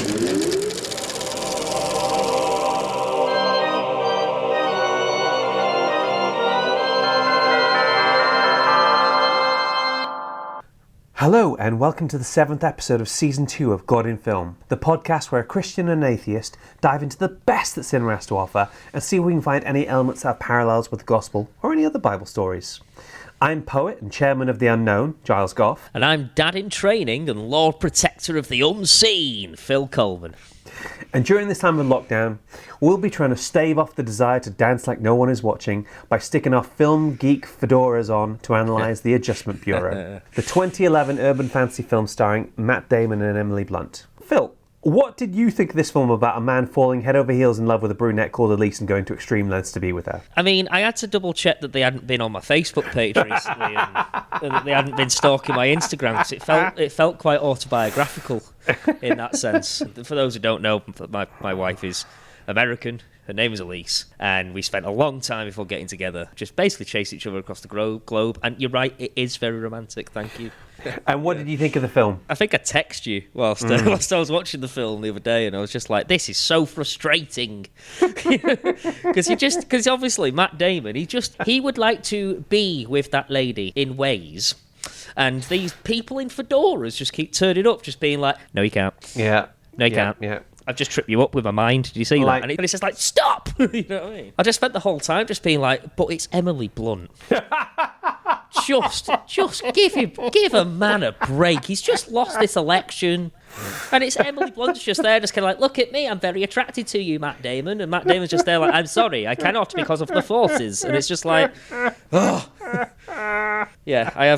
Hello and welcome to the 7th episode of Season 2 of God in Film, the podcast where a Christian and an atheist dive into the best that cinema has to offer and see if we can find any elements that have parallels with the Gospel or any other Bible stories. I'm poet and chairman of The Unknown, Giles Goff. And I'm dad in training and Lord Protector of the Unseen, Phil Coleman. And during this time of lockdown, we'll be trying to stave off the desire to dance like no one is watching by sticking our film geek fedoras on to analyse The Adjustment Bureau, the 2011 urban fantasy film starring Matt Damon and Emily Blunt. Phil, what did you think of this film about a man falling head over heels in love with a brunette called Elise and going to extreme lengths to be with her? I mean, I had to double check that they hadn't been on my Facebook page recently and that they hadn't been stalking my Instagram, because it felt quite autobiographical in that sense. For those who don't know, my wife is American. Her name is Elise, and we spent a long time before getting together, just basically chasing each other across the globe. And you're right, it is very romantic. Thank you. And what did you think of the film? I think I texted you whilst I was watching the film the other day, and I was just like, this is so frustrating. Because obviously Matt Damon, he would like to be with that lady in ways, and these people in fedoras just keep turning up, just being like, no, you can't. Yeah. No, you can't. Yeah. I've just tripped you up with my mind. Did you see that? And it's just like, stop! You know what I mean? I just spent the whole time just being like, but it's Emily Blunt. just give a man a break. He's just lost this election. And it's Emily Blunt's just there, just kind of like, look at me, I'm very attracted to you, Matt Damon. And Matt Damon's just there like, I'm sorry, I cannot because of the forces. And it's just like, oh. Yeah, I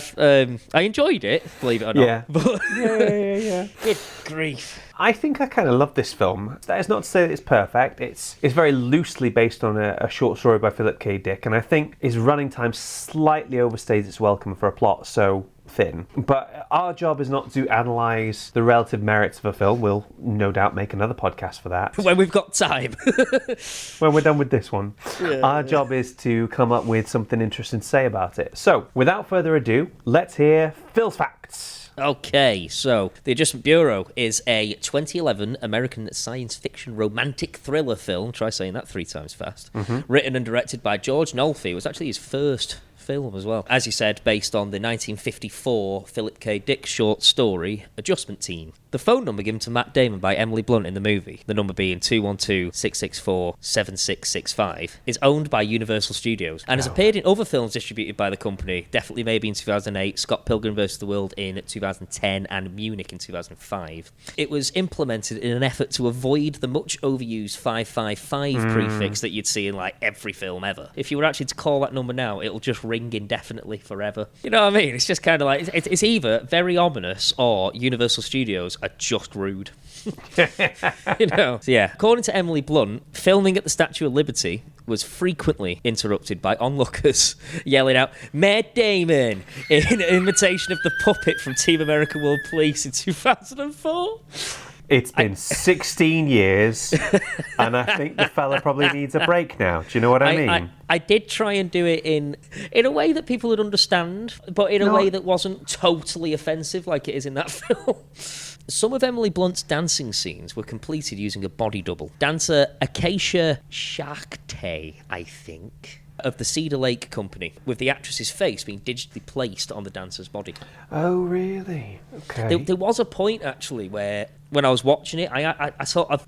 enjoyed it, believe it or not. Yeah. But Yeah. Good grief. I think I kind of love this film. That is not to say that it's perfect. It's very loosely based on a short story by Philip K. Dick, and I think his running time slightly overstays its welcome for a plot so thin. But our job is not to analyse the relative merits of a film. We'll no doubt make another podcast for that. When we've got time. When we're done with this one. Yeah, our job is to come up with something interesting to say about it. So, without further ado, let's hear Phil's facts. Okay, so The Adjustment Bureau is a 2011 American science fiction romantic thriller film, try saying that 3 times fast, written and directed by George Nolfi. It was actually his first film as well. As you said, based on the 1954 Philip K. Dick short story, Adjustment Team. The phone number given to Matt Damon by Emily Blunt in the movie, the number being 212-664-7665, is owned by Universal Studios and has appeared in other films distributed by the company, Definitely Maybe in 2008, Scott Pilgrim vs. the World in 2010, and Munich in 2005. It was implemented in an effort to avoid the much overused 555 prefix that you'd see in like every film ever. If you were actually to call that number now, it'll just ring indefinitely forever. You know what I mean? It's just kind of like, it's either very ominous or Universal Studios are just rude. You know? So yeah, according to Emily Blunt, filming at the Statue of Liberty was frequently interrupted by onlookers yelling out, Matt Damon, in imitation of the puppet from Team America World Police in 2004. It's been 16 years, and I think the fella probably needs a break now. Do you know what I mean? I did try and do it in a way that people would understand, but in a way that wasn't totally offensive like it is in that film. Some of Emily Blunt's dancing scenes were completed using a body double. Dancer Acacia Shakte, I think, of the Cedar Lake Company, with the actress's face being digitally placed on the dancer's body. Oh, really? Okay. There was a point, actually, where when I was watching it, I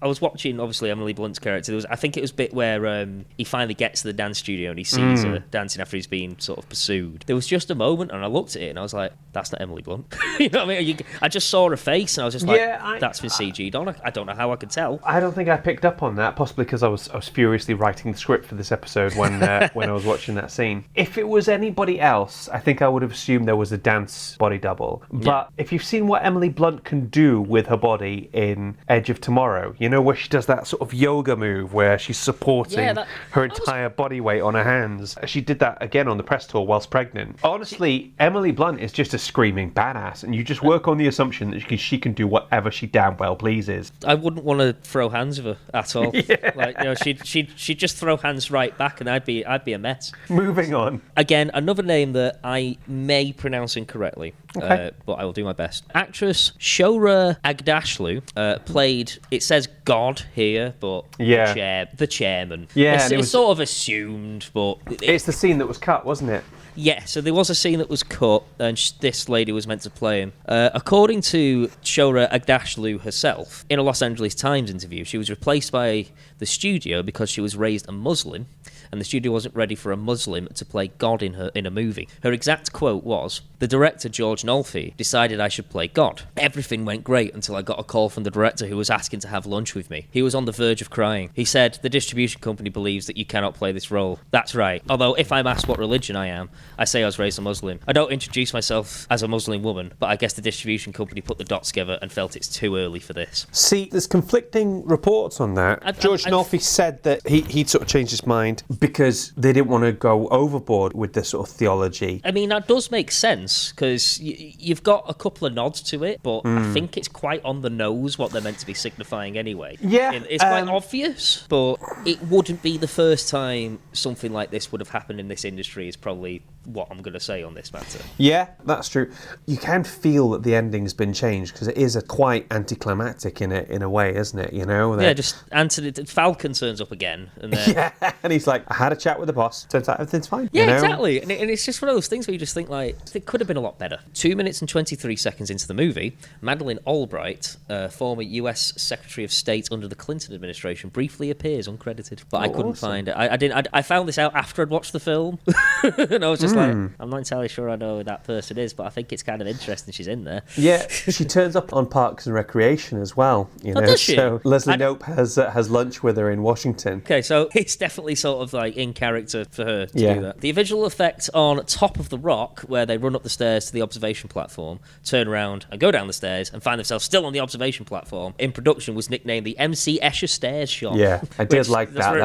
was watching, obviously, Emily Blunt's character. I think it was a bit where he finally gets to the dance studio and he sees her dancing after he's been sort of pursued. There was just a moment, and I looked at it and I was like, that's not Emily Blunt. You know what I mean? I just saw her face and I was just like, that's been CG'd on. I don't know how I could tell. I don't think I picked up on that, possibly because I was furiously writing the script for this episode when I was watching that scene. If it was anybody else, I think I would have assumed there was a dance body double. But if you've seen what Emily Blunt can do with her body in Edge of Tomorrow, you know, where she does that sort of yoga move where she's supporting her entire body weight on her hands. She did that again on the press tour whilst pregnant. Honestly, Emily Blunt is just a screaming badass, and you just work on the assumption that she can do whatever she damn well pleases. I wouldn't want to throw hands with her at all. Like, you know, she'd just throw hands right back, and I'd be a mess. Moving on. Again, another name that I may pronounce incorrectly, but I will do my best. Actress Shora Agdash Agdashlu played, it says God here, but the chairman. Yeah, it's sort of assumed, but... It's the scene that was cut, wasn't it? Yeah, so there was a scene that was cut, and this lady was meant to play him. According to Shora Agdashlu herself, in a Los Angeles Times interview, she was replaced by the studio because she was raised a Muslim, and the studio wasn't ready for a Muslim to play God in a movie. Her exact quote was, "The director, George Nolfi, decided I should play God. Everything went great until I got a call from the director who was asking to have lunch with me. He was on the verge of crying. He said, the distribution company believes that you cannot play this role. That's right. Although if I'm asked what religion I am, I say I was raised a Muslim. I don't introduce myself as a Muslim woman, but I guess the distribution company put the dots together and felt it's too early for this." See, there's conflicting reports on that. George Nolfi said that he'd sort of changed his mind because they didn't want to go overboard with this sort of theology. I mean, that does make sense, because you've got a couple of nods to it, but I think it's quite on the nose what they're meant to be signifying anyway. Yeah. It's quite obvious, but it wouldn't be the first time something like this would have happened in this industry, is probably what I'm going to say on this matter. Yeah, that's true. You can feel that the ending's been changed, because it is a quite anticlimactic in a way, isn't it? You know? Yeah, just Anthony Falcon turns up again, and then... Yeah, and he's like, I had a chat with the boss, turns out everything's fine. Yeah, you know? exactly. And it's just one of those things where you just think, like, it could have been a lot better. 2 minutes and 23 seconds into the movie, Madeleine Albright, former US Secretary of State under the Clinton administration, briefly appears uncredited. But I couldn't find it. I found this out after I'd watched the film, and I was just like, I'm not entirely sure I know who that person is, but I think it's kind of interesting she's in there. Yeah, she turns up on Parks and Recreation as well. You know, does she? So Leslie Knope has lunch with her in Washington. Okay, so it's definitely sort of like in character for her to Yeah. do that. The visual effect on Top of the Rock, where they run up the stairs to the observation platform, turn around and go down the stairs and find themselves still on the observation platform, in production was nicknamed the MC Escher Stairs Shot. Yeah, I did like that's that. what it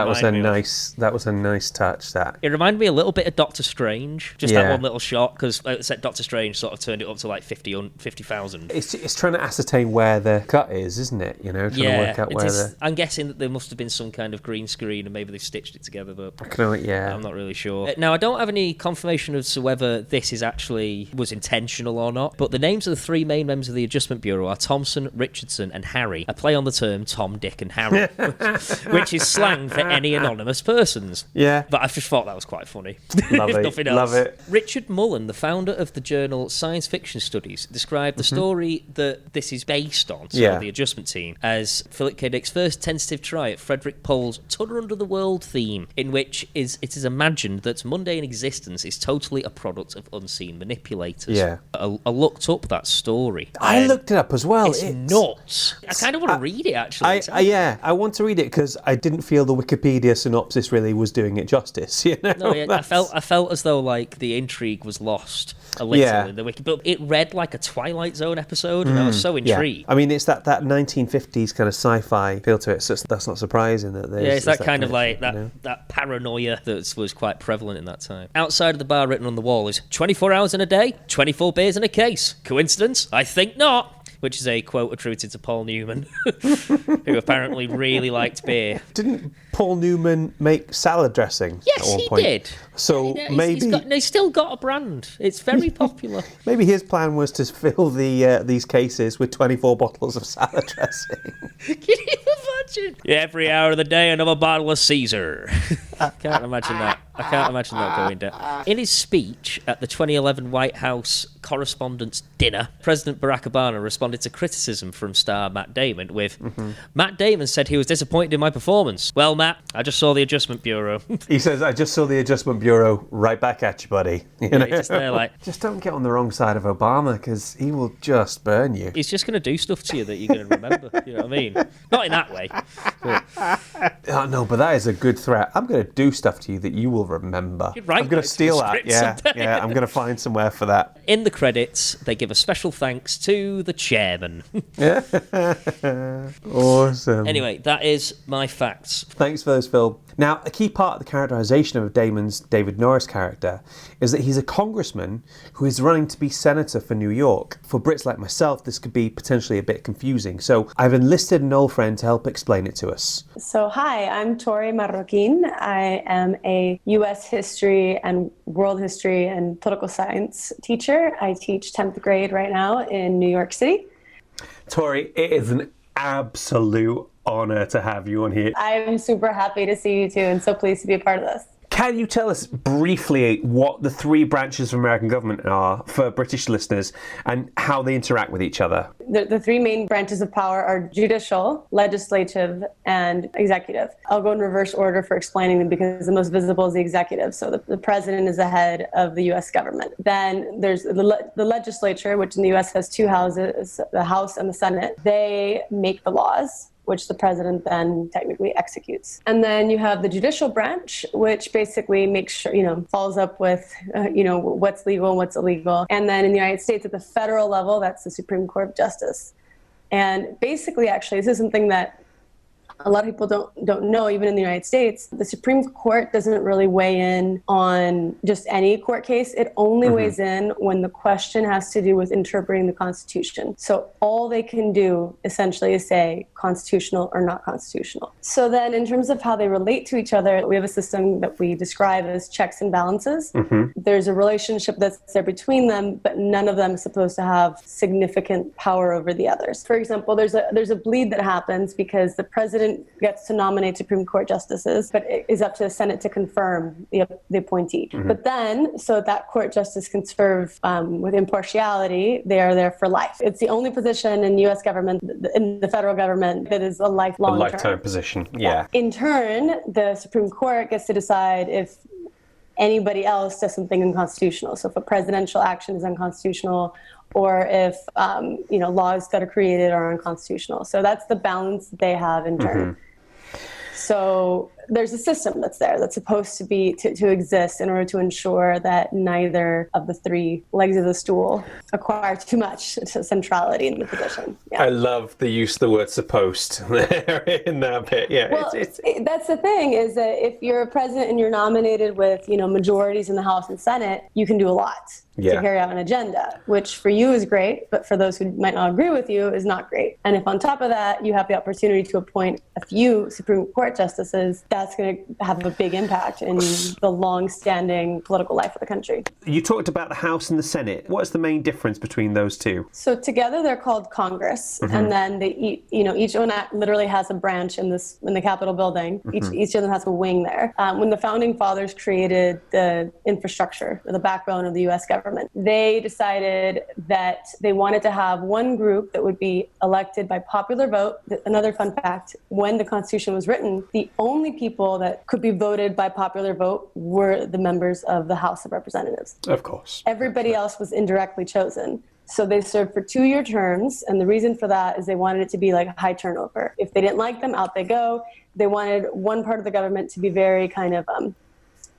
That was a nice touch. That it reminded me a little bit of Doctor Strange, just Yeah. that one little shot, because Doctor Strange sort of turned it up to like 50,000. it's trying to ascertain where the cut is, isn't it? You know, trying to work out where the. I'm guessing that there must have been some kind of green screen and maybe they've stitched it together, but Yeah. I'm not really sure. Now, I don't have any confirmation as to whether this was intentional or not, but the names of the three main members of the Adjustment Bureau are Thompson, Richardson and Harry. A play on the term Tom, Dick and Harry, which is slang for any anonymous persons. Yeah. But I just thought that was quite funny. Love if it. nothing else. Love it. Richard Mullen, the founder of the journal Science Fiction Studies, described the story that this is based on, so the Adjustment Team, as Philip K. Dick's first tentative try at Frederick Pohl's Tunnel Under the World theme, in which it is imagined that mundane existence is totally a product of unseen manipulators. Yeah. I looked up that story. I looked it up as well. It's nuts. I kind of want to read it, actually. I want to read it because I didn't feel the Wikipedia synopsis really was doing it justice. You know? No, I felt as though like the intrigue was lost a little in the wiki, but it read like a Twilight Zone episode, and I was so intrigued. Yeah. I mean, it's that 1950s kind of sci-fi feel to it, so that's not surprising that there's. Yeah, it's that kind of like that paranoia that was quite prevalent in that time. Outside of the bar, written on the wall, is 24 hours in a day, 24 beers in a case. Coincidence? I think not. Which is a quote attributed to Paul Newman, who apparently really liked beer. Didn't Paul Newman make salad dressing at Yes, one he point? did. So he's still got a brand. It's very popular. Maybe his plan was to fill these cases with 24 bottles of salad dressing. Can you imagine? Yeah, every hour of the day, another bottle of Caesar. Can't imagine that. I can't imagine that going down. In his speech at the 2011 White House Correspondents' Dinner, President Barack Obama responded to criticism from star Matt Damon with, Matt Damon said he was disappointed in my performance. Well, Matt, I just saw the Adjustment Bureau. He says, I just saw the Adjustment Bureau right back at you, buddy. You know? He's just there like... Just don't get on the wrong side of Obama, because he will just burn you. He's just going to do stuff to you that you're going to remember. You know what I mean? Not in that way. Oh, no, but that is a good threat. I'm going to do stuff to you that you will remember. You're right, I'm going to steal that. Yeah, I'm going to find somewhere for that. In the credits, they give a special thanks to the chairman. Awesome. Anyway, that is my facts. Thanks for those, Phil. Now, a key part of the characterization of Damon's David Norris character is that he's a congressman who is running to be senator for New York. For Brits like myself, this could be potentially a bit confusing, so I've enlisted an old friend to help explain it to us. So, hi, I'm Tori Marroquin. I am a U.S. history and world history and political science teacher. I teach 10th grade right now in New York City. Tori, it is an absolute honor to have you on here. I'm super happy to see you too, and so pleased to be a part of this. Can you tell us briefly what the three branches of American government are for British listeners and how they interact with each other? The three main branches of power are judicial, legislative, and executive. I'll go in reverse order for explaining them because the most visible is the executive. So the president is the head of the U.S. government. Then there's the legislature, which in the U.S. has two houses, the House and the Senate. They make the laws, which the president then technically executes. And then you have the judicial branch, which basically makes sure, follows up with, what's legal and what's illegal. And then in the United States, at the federal level, that's the Supreme Court of Justice. And basically, actually, this is something that a lot of people don't know, even in the United States. The Supreme Court doesn't really weigh in on just any court case. It only weighs in when the question has to do with interpreting the Constitution. So all they can do essentially is say constitutional or not constitutional. So then in terms of how they relate to each other, we have a system that we describe as checks and balances. There's a relationship that's there between them, but none of them is supposed to have significant power over the others. For example, there's a bleed that happens because the president gets to nominate Supreme Court justices, but it is up to the Senate to confirm the appointee. But then, so that court justice can serve with impartiality, they are there for life. It's the only position in U.S. government, in the federal government, that is a lifetime position. Yeah. In turn, the Supreme Court gets to decide if anybody else does something unconstitutional. So if a presidential action is unconstitutional, or if laws that are created are unconstitutional. So that's the balance they have in turn. So there's a system that's there that's supposed to be to exist in order to ensure that neither of the three legs of the stool acquire too much centrality in the position. Yeah. I love the use of the word "supposed" there in that bit. Yeah, well, that's the thing is that if you're a president and you're nominated with majorities in the House and Senate, you can do a lot to carry out an agenda, which for you is great, but for those who might not agree with you is not great. And if on top of that you have the opportunity to appoint a few Supreme Court justices, that's going to have a big impact in the long-standing political life of the country. You talked about the House and the Senate. What's the main difference between those two? So together they're called Congress, and then they each one literally has a branch in the Capitol building. Each of them has a wing there. When the founding fathers created the infrastructure, or the backbone of the U.S. government, they decided that they wanted to have one group that would be elected by popular vote. Another fun fact, when the Constitution was written, the only people that could be voted by popular vote were the members of the House of Representatives. Of course. Everybody else was indirectly chosen. So they served for 2-year terms, and the reason for that is they wanted it to be like high turnover. If they didn't like them, out they go. They wanted one part of the government to be very kind of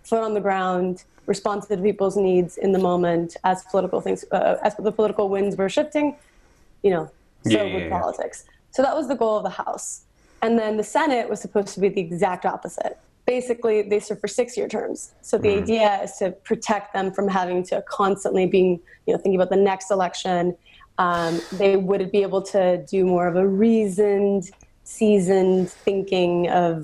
foot on the ground, responsive to people's needs in the moment as political things, as the political winds were shifting, with politics. So that was the goal of the House. And then the Senate was supposed to be the exact opposite. Basically, they serve for 6-year terms. So the idea is to protect them from having to constantly being, thinking about the next election. They would be able to do more of a reasoned, seasoned thinking of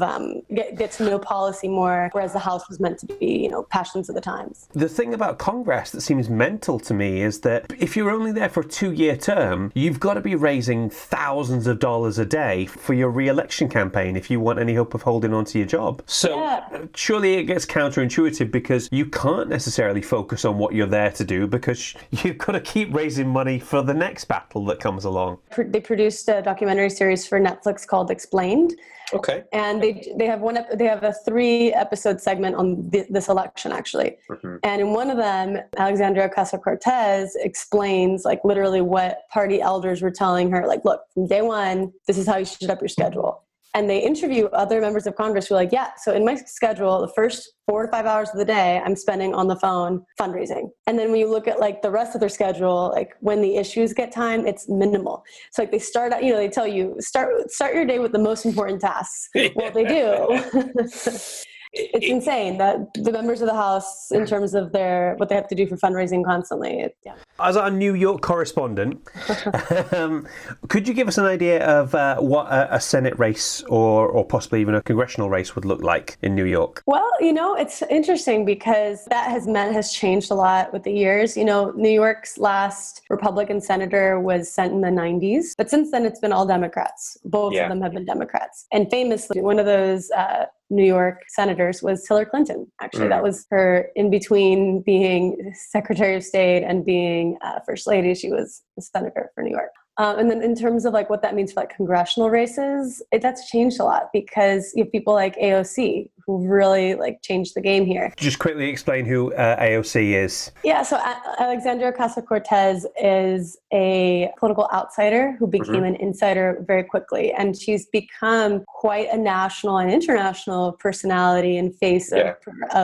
get to know policy more, whereas the House was meant to be, passions of the times. The thing about Congress that seems mental to me is that if you're only there for a 2-year term, you've got to be raising thousands of dollars a day for your re-election campaign if you want any hope of holding on to your job. So surely it gets counterintuitive because you can't necessarily focus on what you're there to do because you've got to keep raising money for the next battle that comes along. They produced a documentary series for Netflix called Explained. Okay. And they have a 3-episode segment on this election actually. And in one of them, Alexandria Ocasio-Cortez explains literally what party elders were telling her, look, from day one, this is how you should set up your schedule. And they interview other members of Congress who are like, yeah, so in my schedule, the first 4 to 5 hours of the day, I'm spending on the phone fundraising. And then when you look at the rest of their schedule, when the issues get time, it's minimal. So they start out, they tell you, start your day with the most important tasks. Well, they do. It's insane that the members of the House, in terms of what they have to do for fundraising constantly. As our New York correspondent, could you give us an idea of what a Senate race or possibly even a congressional race would look like in New York? Well, it's interesting because that has changed a lot with the years. New York's last Republican senator was sent in the 90s, but since then it's been all Democrats. Both of them have been Democrats. And famously, one of those New York senators was Hillary Clinton. Actually, that was her in between being Secretary of State and being First Lady. She was a senator for New York. And then in terms of what that means for congressional races, that's changed a lot because you have people like AOC who really changed the game here. Just quickly explain who AOC is. Yeah, so Alexandria Ocasio-Cortez is a political outsider who became an insider very quickly, and she's become quite a national and international personality and face of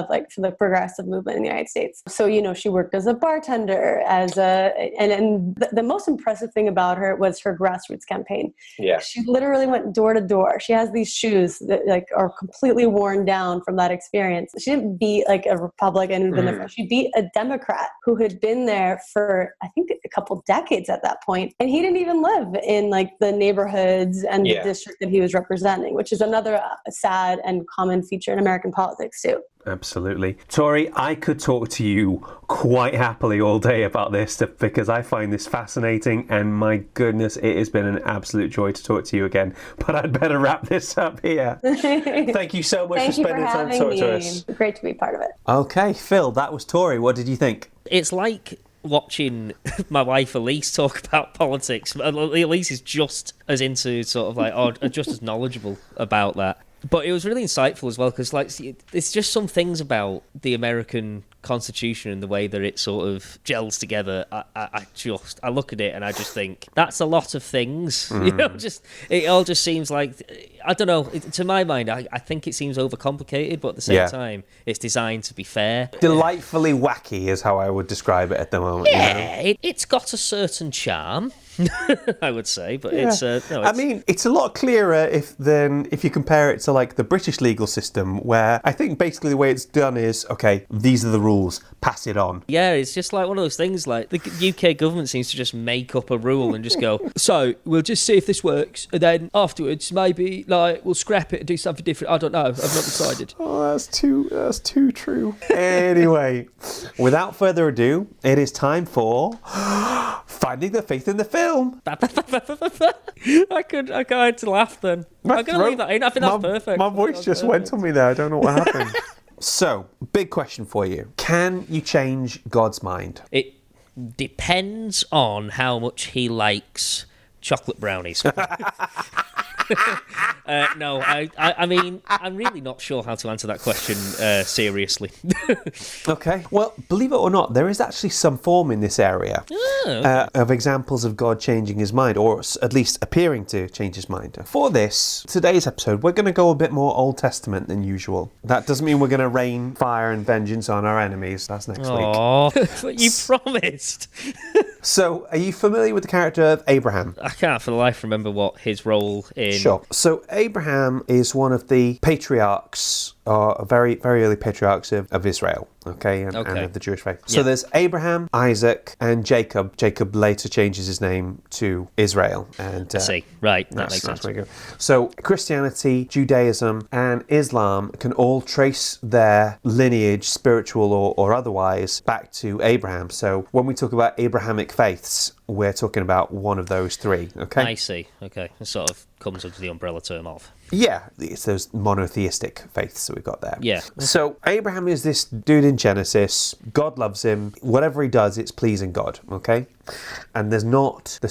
the progressive movement in the United States. So she worked as a bartender, and the most impressive thing about her was her grassroots campaign. Yeah, she literally went door to door. She has these shoes that are completely worn down from that experience. She didn't beat a Republican who'd been there. She beat a Democrat who had been there for I think a couple decades at that point, and he didn't even live in the neighborhoods and the district that he was representing, which is another sad and common feature in American politics too. Absolutely. Tori, I could talk to you quite happily all day about this stuff because I find this fascinating, and my goodness, it has been an absolute joy to talk to you again. But I'd better wrap this up here. Thank you so much for spending time to talk to us. Great to be part of it. Okay, Phil, that was Tori. What did you think? It's like watching my wife Elise talk about politics. Elise is just as into just as knowledgeable about that. But it was really insightful as well because, it's just some things about the American Constitution and the way that it sort of gels together. I look at it and I just think that's a lot of things. It all just seems like, I don't know. To my mind, I think it seems overcomplicated, but at the same time, it's designed to be fair. Delightfully wacky is how I would describe it at the moment. Yeah, it's got a certain charm. I would say, but it's I mean, it's a lot clearer if you compare it to the British legal system, where I think basically the way it's done is, okay, these are the rules, pass it on. Yeah, it's just one of those things. The UK government seems to just make up a rule and just go, so we'll just see if this works, and then afterwards maybe we'll scrap it and do something different. I don't know. I've not decided. Oh, that's too true. Anyway, without further ado, it is time for Finding the Faith in the Film. I had to laugh then. I'm going to leave that in. I think that's perfect. My voice just went on me there. I don't know what happened. So, big question for you. Can you change God's mind? It depends on how much he likes chocolate brownies. No, I mean, I'm really not sure how to answer that question seriously. Okay. Well, believe it or not, there is actually some form in this area of examples of God changing his mind, or at least appearing to change his mind. For today's episode, we're going to go a bit more Old Testament than usual. That doesn't mean we're going to rain fire and vengeance on our enemies. That's next week. But you promised. So, are you familiar with the character of Abraham? I can't for the life remember what his role in... Sure. So, Abraham is one of the patriarchs, very, very early patriarchs of Israel, and of the Jewish faith. So there's Abraham, Isaac, and Jacob. Jacob later changes his name to Israel. And I see. Right. That makes sense. So Christianity, Judaism, and Islam can all trace their lineage, spiritual or otherwise, back to Abraham. So when we talk about Abrahamic faiths, we're talking about one of those three, okay? I see. Okay. It sort of comes under the umbrella term of. Yeah, it's those monotheistic faiths that we've got there. Yeah. So Abraham is this dude in Genesis. God loves him. Whatever he does, it's pleasing God, okay? And there's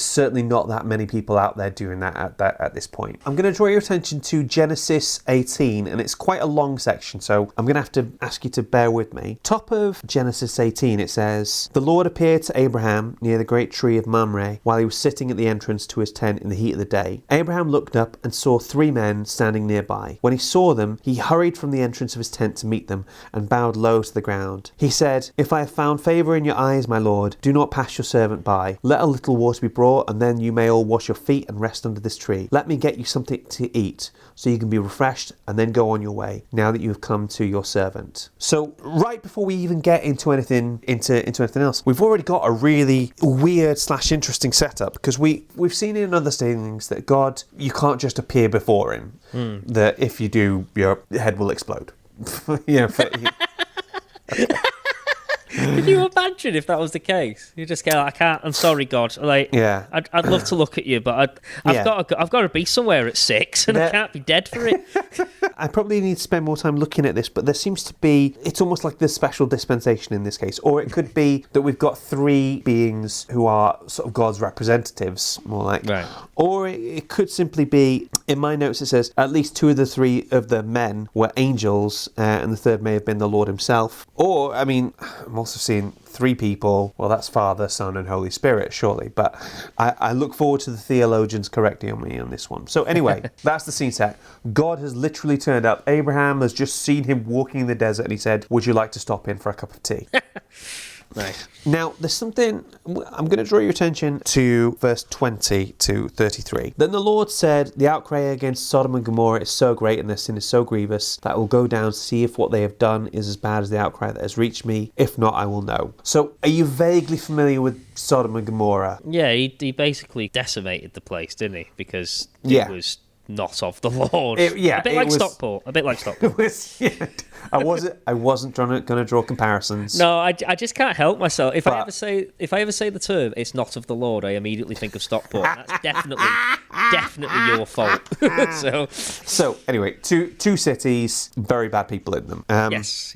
certainly not that many people out there doing that at this point. I'm going to draw your attention to Genesis 18, and it's quite a long section, so I'm going to have to ask you to bear with me. Top of Genesis 18, it says, "The Lord appeared to Abraham near the great tree of Mamre while he was sitting at the entrance to his tent in the heat of the day. Abraham looked up and saw 3 men standing nearby. When he saw them, he hurried from the entrance of his tent to meet them and bowed low to the ground. He said, 'If I have found favour in your eyes, my Lord, do not pass your servant went by. Let a little water be brought, and then you may all wash your feet and rest under this tree. Let me get you something to eat, so you can be refreshed, and then go on your way, now that you have come to your servant. So, right before we even get into anything else, we've already got a really weird / interesting setup, because we've seen in other things that God, you can't just appear before him. That if you do, your head will explode. Can you imagine if that was the case? You just go, I can't. I'm sorry, God. Yeah. I'd love to look at you, but I've got to be somewhere at 6, and I can't be dead for it. I probably need to spend more time looking at this, but there seems to be, it's almost like the special dispensation in this case, or it could be that we've got 3 beings who are sort of God's representatives, more like, right. Or it could simply be, in my notes it says at least 2 of the 3 of the men were angels, and the third may have been the Lord himself. Or, I mean, I'm also seeing 3 people. Well, that's Father, Son, and Holy Spirit, surely. But I look forward to the theologians correcting me on this one. So anyway, that's the scene set. God has literally turned up. Abraham has just seen him walking in the desert, and he said, would you like to stop in for a cup of tea? Nice. Now, there's something, I'm going to draw your attention to verse 20 to 33. Then the Lord said, the outcry against Sodom and Gomorrah is so great and their sin is so grievous that I will go down to see if what they have done is as bad as the outcry that has reached me. If not, I will know. So, are you vaguely familiar with Sodom and Gomorrah? Yeah, he basically decimated the place, didn't he? Because it was not of the Lord. A bit like Stockport. It was, yeah. I wasn't going to draw comparisons. No, I just can't help myself. If I ever say the term "it's not of the Lord," I immediately think of Stockport. That's definitely your fault. So anyway, two cities, very bad people in them. Yes.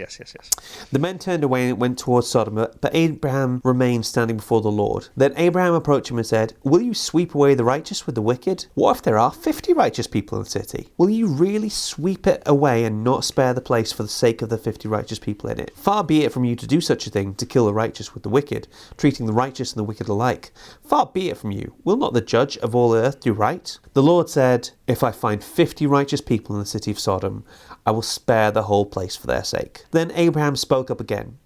The men turned away and went towards Sodom, but Abraham remained standing before the Lord. Then Abraham approached him and said, "Will you sweep away the righteous with the wicked? What if there are 50 righteous people in the city? Will you really sweep it away and not spare the place for the sake of the 50 righteous people in it? Far be it from you to do such a thing, to kill the righteous with the wicked, treating the righteous and the wicked alike. Far be it from you. Will not the judge of all earth do right?" The Lord said, "If I find 50 righteous people in the city of Sodom, I will spare the whole place for their sake." Then Abraham spoke up again.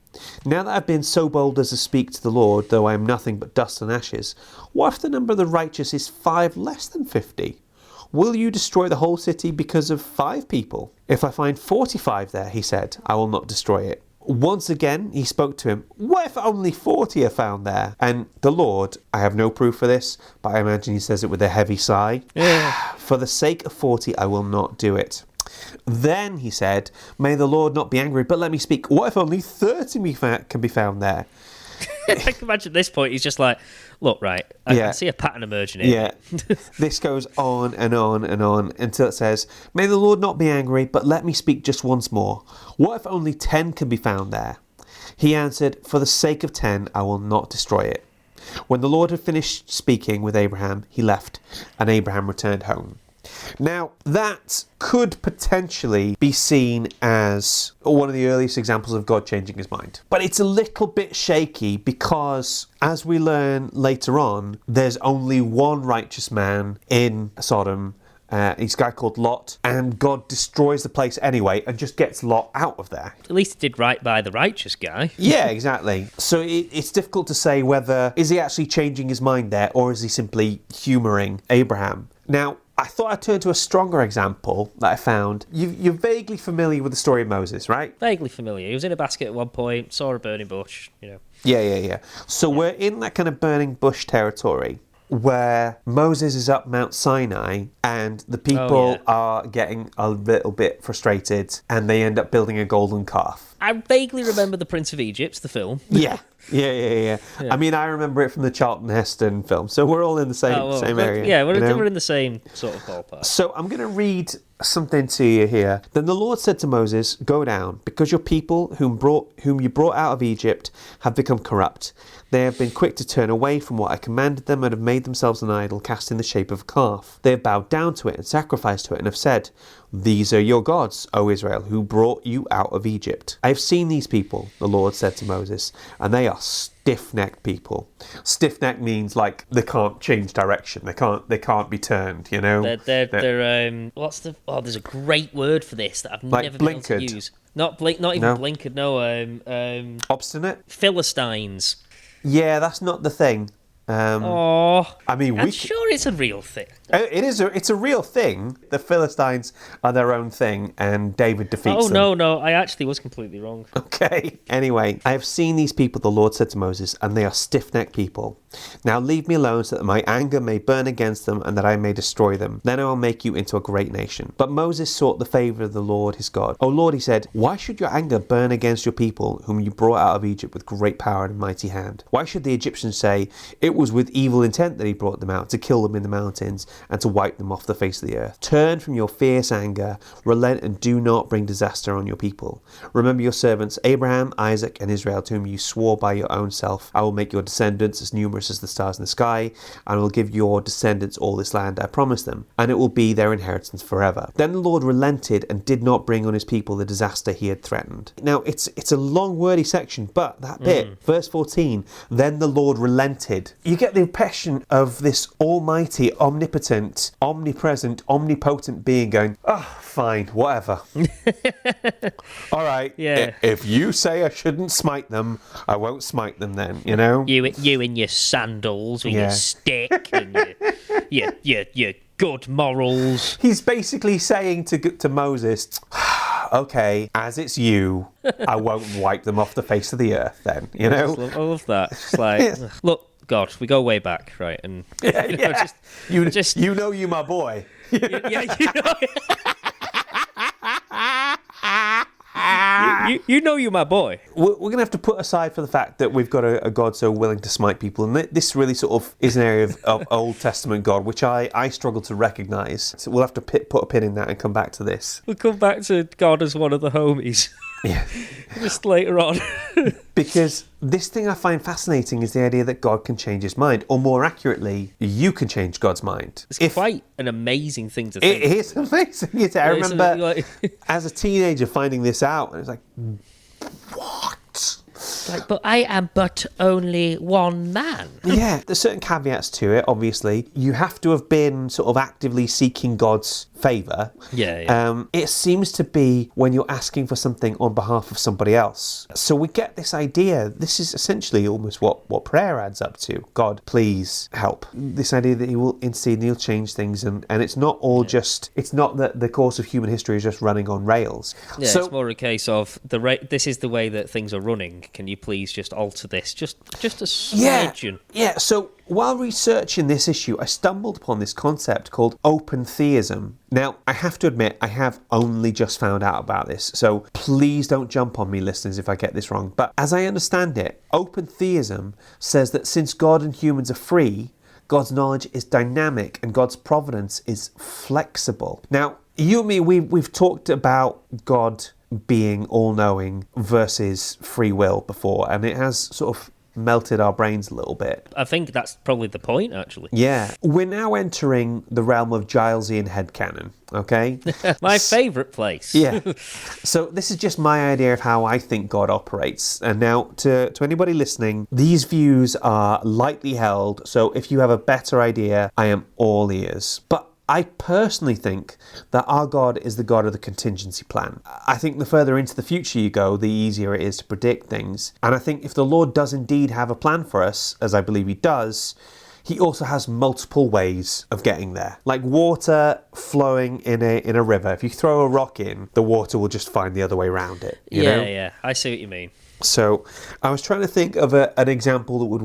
"Now that I've been so bold as to speak to the Lord, though I am nothing but dust and ashes, what if the number of the righteous is 5 less than 50? Will you destroy the whole city because of 5 people? If I find 45 there," he said, "I will not destroy it." Once again, he spoke to him, "What if only 40 are found there?" And the Lord, I have no proof for this, but I imagine he says it with a heavy sigh. "For the sake of 40, I will not do it." Then he said, "May the Lord not be angry, but let me speak. What if only 30 can be found there?" I can imagine at this point he's just like, look, right, I can see a pattern emerging here. Yeah. This goes on and on and on until it says, "May the Lord not be angry, but let me speak just once more. What if only 10 can be found there?" He answered, "For the sake of 10, I will not destroy it." When the Lord had finished speaking with Abraham, he left, and Abraham returned home. Now, that could potentially be seen as one of the earliest examples of God changing his mind. But it's a little bit shaky because, as we learn later on, there's only one righteous man in Sodom. He's a guy called Lot, and God destroys the place anyway and just gets Lot out of there. At least he did right by the righteous guy. Yeah, exactly. So it's difficult to say whether, is he actually changing his mind there, or is he simply humouring Abraham? Now, I thought I'd turn to a stronger example that I found. You're vaguely familiar with the story of Moses, right? Vaguely familiar. He was in a basket at one point, saw a burning bush, Yeah. So we're in that kind of burning bush territory where Moses is up Mount Sinai and the people are getting a little bit frustrated and they end up building a golden calf. I vaguely remember The Prince of Egypt, the film. Yeah. I mean, I remember it from the Charlton Heston film, so we're all in the same area. Yeah, we're in the same sort of ballpark. So I'm going to read something to you here. Then the Lord said to Moses, "Go down, because your people whom you brought out of Egypt have become corrupt. They have been quick to turn away from what I commanded them and have made themselves an idol cast in the shape of a calf. They have bowed down to it and sacrificed to it and have said, 'These are your gods, O Israel, who brought you out of Egypt.' I have seen these people," the Lord said to Moses, "and they are stiff-necked people." Stiff-necked means like they can't change direction. They can't be turned, They're what's the... Oh, there's a great word for this that I've never been able to use. Not even blinkered, no. Obstinate? Philistines. Yeah, that's not the thing. Oh, I mean, I'm sure it's a real thing. It's a real thing. The Philistines are their own thing, and David defeats them. No, I actually was completely wrong. Okay. Anyway, I have seen these people, the Lord said to Moses, and they are stiff-necked people. Now leave me alone so that my anger may burn against them and that I may destroy them. Then I will make you into a great nation. But Moses sought the favour of the Lord his God. O Lord, he said, why should your anger burn against your people, whom you brought out of Egypt with great power and a mighty hand? Why should the Egyptians say, it was with evil intent that he brought them out, to kill them in the mountains and to wipe them off the face of the earth? Turn from your fierce anger, relent, and do not bring disaster on your people. Remember your servants Abraham, Isaac, and Israel, to whom you swore by your own self, I will make your descendants as numerous as the stars in the sky, and I will give your descendants all this land I promised them, and it will be their inheritance forever. Then the Lord relented and did not bring on his people the disaster he had threatened. Now, it's a long, wordy section, but that bit, verse 14, then the Lord relented. You get the impression of this almighty, omnipotent, omnipresent, omnipotent being going, fine, whatever. All right, Yeah. if you say I shouldn't smite them, I won't smite them then, you know? You in your sandals with your stick and your good morals. He's basically saying to Moses, okay, as it's you, I won't wipe them off the face of the earth then, you know? I love that. It's like, look, God, we go way back, right? And you know you my boy. you know. You know you're my boy. We're going to have to put aside for the fact that we've got a God so willing to smite people. And this really sort of is an area of Old Testament God, which I struggle to recognise. So we'll have to put a pin in that and come back to this. We'll come back to God as one of the homies. Yeah. Just later on. Because this thing I find fascinating is the idea that God can change his mind. Or more accurately, you can change God's mind. It's quite an amazing thing to think. It is amazing. I remember as a teenager finding this out, and it's like, what? Like, but I am but only one man. Yeah, there's certain caveats to it, obviously. You have to have been sort of actively seeking God's favour. Yeah. It seems to be when you're asking for something on behalf of somebody else. So we get this idea. This is essentially almost what prayer adds up to. God, please help. This idea that he will intercede and he'll change things. And it's not all just... It's not that the course of human history is just running on rails. Yeah, so, it's more a case of this is the way that things are running. Can you please just alter this? Just a smidgen. Yeah, so while researching this issue, I stumbled upon this concept called open theism. Now, I have to admit, I have only just found out about this, so please don't jump on me, listeners, if I get this wrong. But as I understand it, open theism says that since God and humans are free, God's knowledge is dynamic and God's providence is flexible. Now, you and me, we've talked about God being all-knowing versus free will before, and it has sort of melted our brains a little bit. I think that's probably the point, actually. Yeah. We're now entering the realm of Gilesian headcanon, okay? My favourite place. Yeah. So this is just my idea of how I think God operates. And now, to anybody listening, these views are lightly held, so if you have a better idea, I am all ears. But I personally think that our God is the God of the contingency plan. I think the further into the future you go, the easier it is to predict things. And I think if the Lord does indeed have a plan for us, as I believe he does, he also has multiple ways of getting there. Like water flowing in a river. If you throw a rock in, the water will just find the other way around it. You know? Yeah, I see what you mean. So I was trying to think of an example that would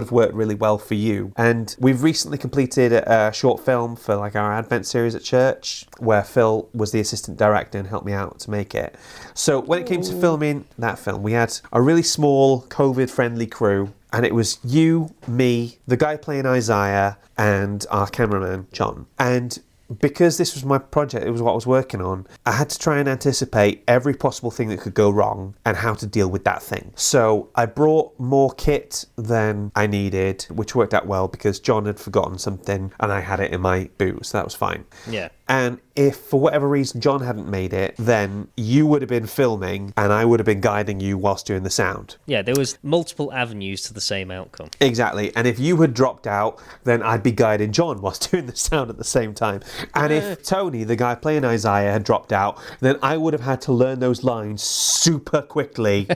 have worked really well for you. And we've recently completed a short film for like our Advent series at church, where Phil was the assistant director and helped me out to make it. So when it came to filming that film, we had a really small COVID-friendly crew. And it was you, me, the guy playing Isaiah, and our cameraman, John. And because this was my project, it was what I was working on, I had to try and anticipate every possible thing that could go wrong and how to deal with that thing. So I brought more kit than I needed, which worked out well because John had forgotten something and I had it in my boot, so that was fine. Yeah. And if for whatever reason John hadn't made it, then you would have been filming and I would have been guiding you whilst doing the sound. Yeah, there was multiple avenues to the same outcome. Exactly. And if you had dropped out, then I'd be guiding John whilst doing the sound at the same time. And if Tony, the guy playing Isaiah, had dropped out, then I would have had to learn those lines super quickly.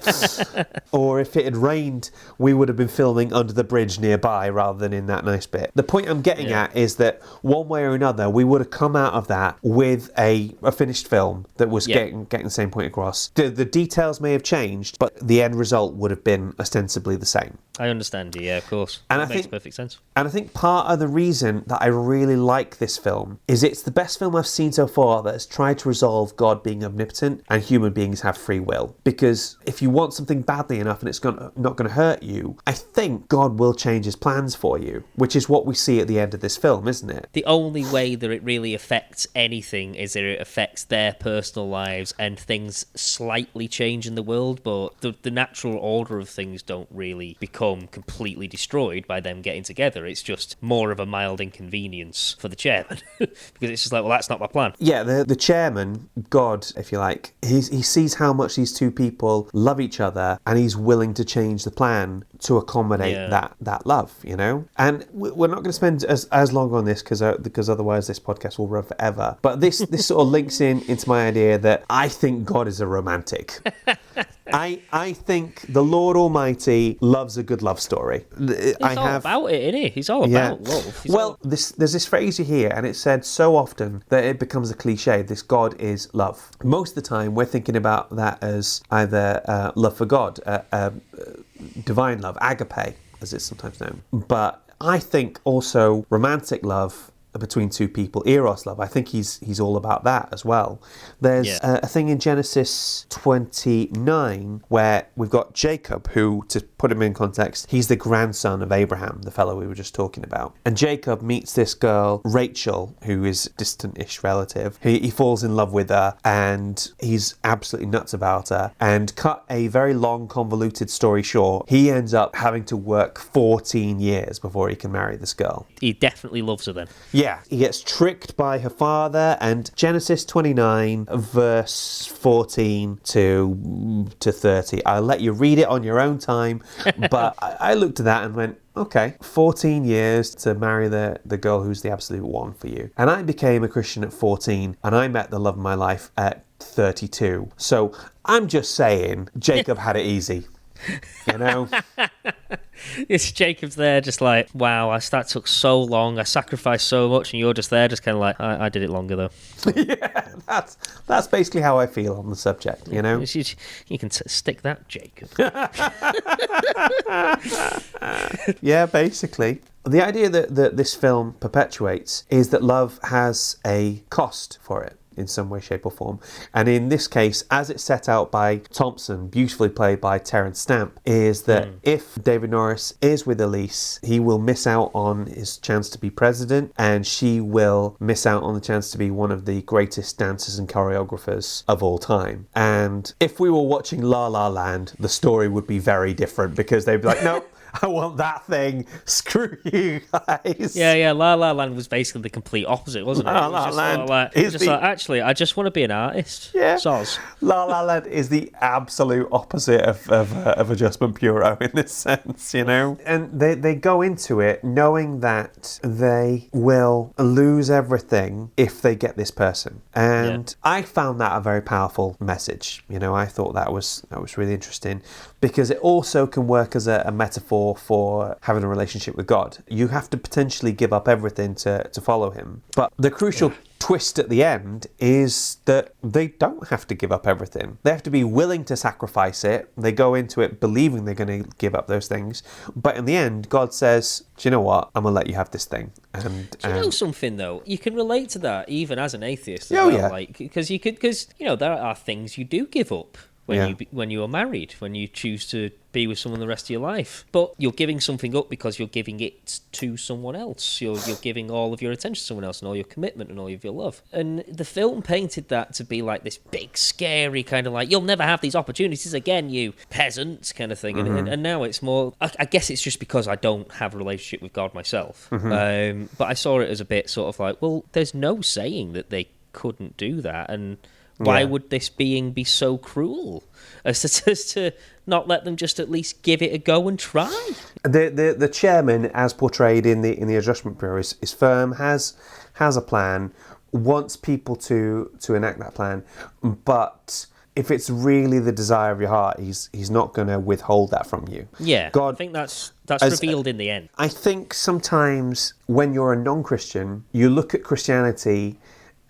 Or if it had rained, we would have been filming under the bridge nearby rather than in that nice bit. The point I'm getting at is that one way or another, we would have come out of that with a finished film that was getting the same point across. The details may have changed, but the end result would have been ostensibly the same. I understand you, yeah, of course. And That makes perfect sense. And I think part of the reason that I really like this film is it's the best film I've seen so far that has tried to resolve God being omnipotent and human beings have free will. Because if you want something badly enough and it's not going to hurt you, I think God will change his plans for you, which is what we see at the end of this film, isn't it? The only way that it really affects anything is that it affects their personal lives and things slightly change in the world, but the natural order of things don't really become completely destroyed by them getting together. It's just more of a mild inconvenience for the chairman because it's just like, well, that's not my plan. Yeah, the chairman, God, if you like, he sees how much these two people love each other and he's willing to change the plan to accommodate that love, you know? And we're not going to spend as long on this because otherwise this podcast will run forever. But this sort of links into my idea that I think God is a romantic. I think the Lord Almighty loves a good love story. He's all about it, isn't he? He's all about love. There's this phrase you hear, and it's said so often that it becomes a cliche. This God is love. Most of the time, we're thinking about that as either love for God, divine love, agape, as it's sometimes known. But I think also romantic love between two people, eros love, I think he's all about that as well. There's a thing in Genesis 29 where we've got Jacob, who, to put him in context, he's the grandson of Abraham, the fellow we were just talking about. And Jacob meets this girl, Rachel, who is a distant-ish relative. He falls in love with her and he's absolutely nuts about her. And cut a very long, convoluted story short, he ends up having to work 14 years before he can marry this girl. He definitely loves her then. Yeah, he gets tricked by her father, and Genesis 29, verse 14 to 30. I'll let you read it on your own time, but I looked at that and went, okay, 14 years to marry the girl who's the absolute one for you. And I became a Christian at 14, and I met the love of my life at 32. So I'm just saying, Jacob had it easy. You know? It's Jacob's there just like, wow, that took so long, I sacrificed so much, and you're just there just kind of like, I did it longer though. Yeah, that's basically how I feel on the subject, you know? You can stick that, Jacob. Yeah, basically. The idea that this film perpetuates is that love has a cost for it in some way, shape or form. And in this case, as it's set out by Thompson, beautifully played by Terence Stamp, is that if David Norris is with Elise, he will miss out on his chance to be president, and she will miss out on the chance to be one of the greatest dancers and choreographers of all time. And if we were watching La La Land, the story would be very different, because they'd be like, no, I want that thing. Screw you guys. Yeah. La La Land was basically the complete opposite, wasn't it? La La Land is actually, I just want to be an artist. Yeah. Soz. La La Land is the absolute opposite of Adjustment Bureau in this sense, you know? And they go into it knowing that they will lose everything if they get this person. And I found that a very powerful message. You know, I thought that was really interesting, because it also can work as a metaphor for having a relationship with God. You have to potentially give up everything to follow him. But the crucial twist at the end is that they don't have to give up everything. They have to be willing to sacrifice it. They go into it believing they're going to give up those things. But in the end, God says, do you know what? I'm going to let you have this thing. And do you know something, though? You can relate to that even as an atheist as well. Like, because there are things you do give up. when you are married, when you choose to be with someone the rest of your life. But you're giving something up because you're giving it to someone else. You're giving all of your attention to someone else and all your commitment and all of your love. And the film painted that to be like this big, scary kind of like, you'll never have these opportunities again, you peasant kind of thing. Mm-hmm. And now it's more, I guess it's just because I don't have a relationship with God myself. Mm-hmm. But I saw it as a bit sort of like, well, there's no saying that they couldn't do that. And why would this being be so cruel as to not let them just at least give it a go and try? The chairman, as portrayed in the Adjustment Bureau, is firm, has a plan, wants people to enact that plan, but if it's really the desire of your heart, he's not going to withhold that from you. Yeah, God, I think that's revealed in the end. I think sometimes when you're a non-Christian, you look at Christianity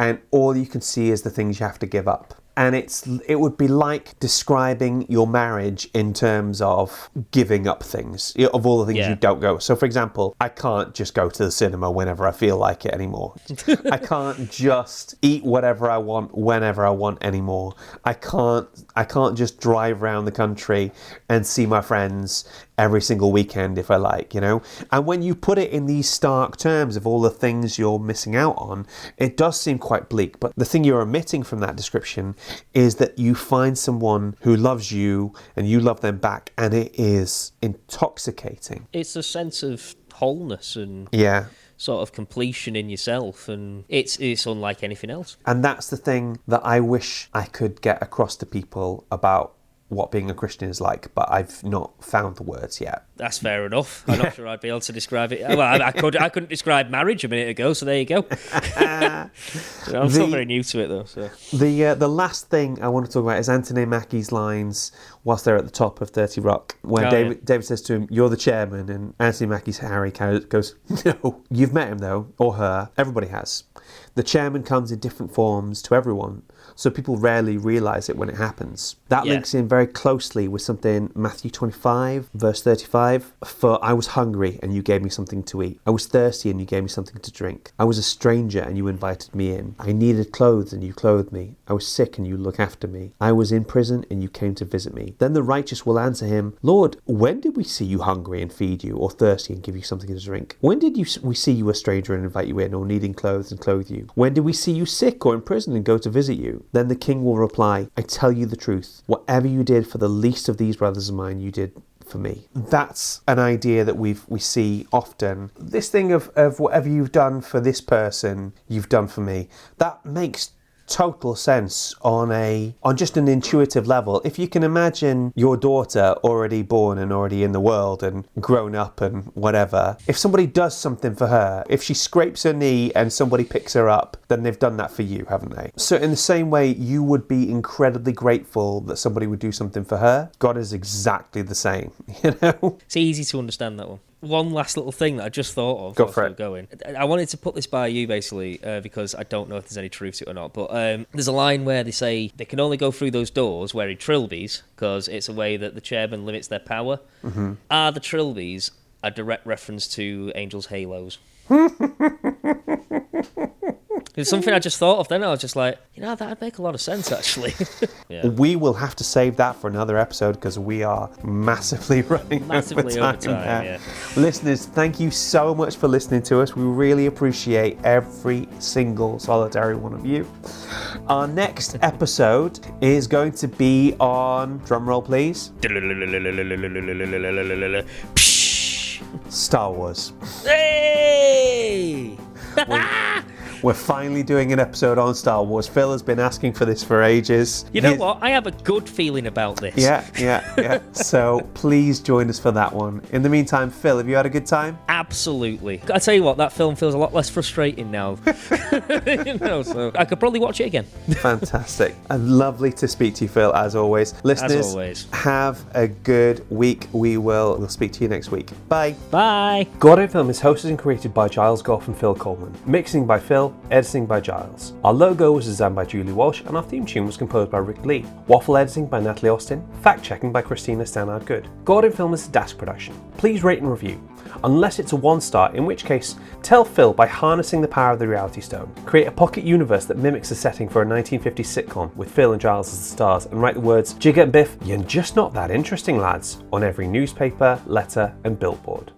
and all you can see is the things you have to give up. And it would be like describing your marriage in terms of giving up things, of all the things you don't go. So, for example, I can't just go to the cinema whenever I feel like it anymore. I can't just eat whatever I want whenever I want anymore. I can't just drive around the country and see my friends every single weekend if I like, you know? And when you put it in these stark terms of all the things you're missing out on, it does seem quite bleak. But the thing you're omitting from that description is that you find someone who loves you and you love them back, and it is intoxicating. It's a sense of wholeness and sort of completion in yourself, and it's unlike anything else. And that's the thing that I wish I could get across to people about what being a Christian is like, but I've not found the words yet. That's fair enough. I'm not sure I'd be able to describe it. Well, I couldn't describe marriage a minute ago, so there you go. I'm still very new to it, though. So the last thing I want to talk about is Anthony Mackie's lines whilst they're at the top of 30 Rock, when David says to him, "You're the chairman," and Anthony Mackie's Harry goes, "No, you've met him though, or her. Everybody has. The chairman comes in different forms to everyone, so people rarely realise it when it happens." That links in very closely with something Matthew 25, verse 35. "For I was hungry and you gave me something to eat. I was thirsty and you gave me something to drink. I was a stranger and you invited me in. I needed clothes and you clothed me. I was sick and you looked after me. I was in prison and you came to visit me." Then the righteous will answer him, "Lord, when did we see you hungry and feed you, or thirsty and give you something to drink? When did we see you a stranger and invite you in, or needing clothes and clothe you? When did we see you sick or in prison and go to visit you?" Then the king will reply, "I tell you the truth, whatever you did for the least of these brothers of mine, you did for me." That's an idea that we see often. This thing of whatever you've done for this person, you've done for me. That makes total sense on just an intuitive level. If you can imagine your daughter already born and already in the world and grown up and whatever, if somebody does something for her, if she scrapes her knee and somebody picks her up, then they've done that for you, haven't they? So in the same way, you would be incredibly grateful that somebody would do something for her. God is exactly the same, you know? It's easy to understand that one. One last little thing that I just thought of. Go for it. I wanted to put this by you, basically, because I don't know if there's any truth to it or not, but there's a line where they say they can only go through those doors wearing trilbies because it's a way that the chairman limits their power. Mm-hmm. Are the trilbies a direct reference to angels' halos? It's something I just thought of then. I was just like, that'd make a lot of sense, actually. We will have to save that for another episode because we are massively running over time. Yeah. Listeners, thank you so much for listening to us. We really appreciate every single solitary one of you. Our next episode is going to be on, drumroll please, Star Wars. Hey! We're finally doing an episode on Star Wars. Phil has been asking for this for ages. You know what? I have a good feeling about this. Yeah. So please join us for that one. In the meantime, Phil, have you had a good time? Absolutely. I tell you what, that film feels a lot less frustrating now. So I could probably watch it again. Fantastic. And lovely to speak to you, Phil, as always. Listeners, have a good week. We'll speak to you next week. Bye. Bye. God in Film is hosted and created by Giles Goff and Phil Coleman. Mixing by Phil, editing by Giles. Our logo was designed by Julie Walsh and our theme tune was composed by Rick Lee. Waffle editing by Natalie Austin. Fact checking by Christina Stannard Good. God in Film is a DAS production. Please rate and review. Unless it's a 1 star, in which case, tell Phil by harnessing the power of the Reality Stone. Create a pocket universe that mimics the setting for a 1950s sitcom with Phil and Giles as the stars, and write the words, Jigga and Biff, you're just not that interesting lads, on every newspaper, letter and billboard.